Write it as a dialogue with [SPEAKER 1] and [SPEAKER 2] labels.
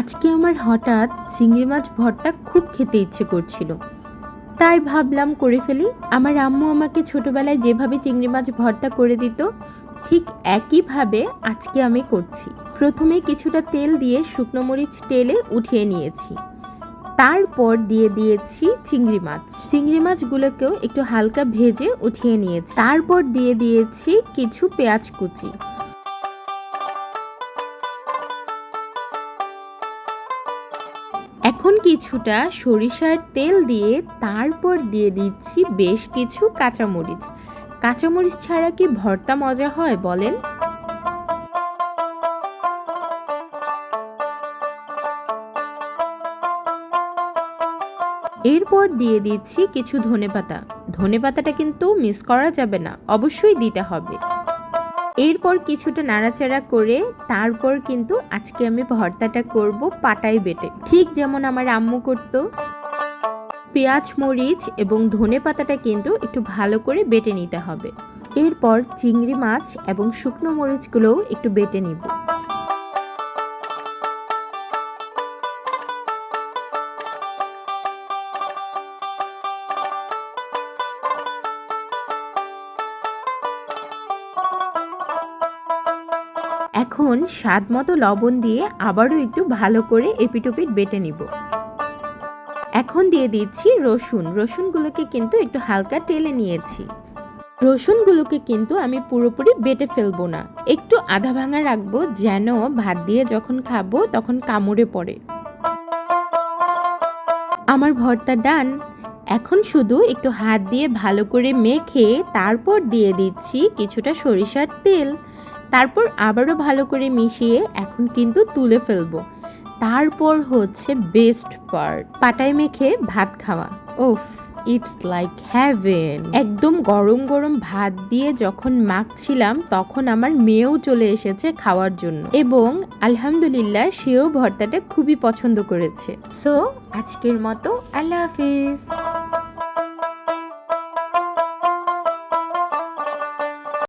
[SPEAKER 1] আজকে আমার হঠাৎ চিংড়ি মাছ ভর্তা খুব খেতে ইচ্ছে করছিল, তাই ভাবলাম করে ফেলি। আমার আম্মু আমাকে ছোটবেলায় যেভাবে চিংড়ি মাছ ভর্তা করে দিত, ঠিক একইভাবে আজকে আমি করছি। প্রথমে কিছুটা তেল দিয়ে শুকনো মরিচ তেলে উঠিয়ে নিয়েছি, তারপর দিয়ে দিয়েছি চিংড়ি মাছগুলোকেও একটু হালকা ভেজে উঠিয়ে নিয়েছি। তারপর দিয়ে দিয়েছি কিছু পেঁয়াজ কুচি। এখন কিছুটা সরিষার তেল দিয়ে তারপর দিয়ে দিচ্ছি বেশ কিছু কাঁচামরিচ ছাড়া কি ভর্তা মজা হয় বলেন? এরপর দিয়ে দিচ্ছি কিছু ধনেপাতাটা কিন্তু মিস করা যাবে না, অবশ্যই দিতে হবে। এরপর কিছুটা নাড়াচাড়া করে তারপর কিন্তু আজকে আমি ভর্তাটা করব পাটায় বেটে, ঠিক যেমন আমার আম্মু করতো। পেঁয়াজ মরিচ এবং ধনেপাতাটা কিন্তু একটু ভালো করে বেটে নিতে হবে। এরপর চিংড়ি মাছ এবং শুকনো মরিচগুলোও একটু বেটে নিব। এখন স্বাদ মতো লবণ দিয়ে আবারও একটু ভালো করে এপিটোপিট বেটে নিব। এখন দিয়ে দিচ্ছি রসুনগুলোকে কিন্তু একটু হালকা টেলে নিয়েছি। রসুনগুলোকে কিন্তু আমি পুরোপুরি বেটে ফেলবো না, একটু আধা ভাঙা রাখবো, যেন ভাত দিয়ে যখন খাবো তখন কামড়ে পড়ে। আমার ভর্তা ডান। এখন শুধু একটু হাত দিয়ে ভালো করে মেখে তারপর দিয়ে দিচ্ছি কিছুটা সরিষার তেল, তারপর আবারও ভালো করে মিশিয়ে এখন কিন্তু তুলে ফেলবো। তারপর হচ্ছে বেস্ট পার্ট, পাটায় মেখে ভাত খাওয়া। ওফ, ইটস লাইক হ্যাভেন। একদম গরম গরম ভাত দিয়ে যখন মাখছিলাম তখন আমার মেয়েও চলে এসেছে খাওয়ার জন্য, এবং আলহামদুলিল্লাহ সেও ভর্তাটা খুবই পছন্দ করেছে। সো আজকের মতো আল্লাহ হাফিজ।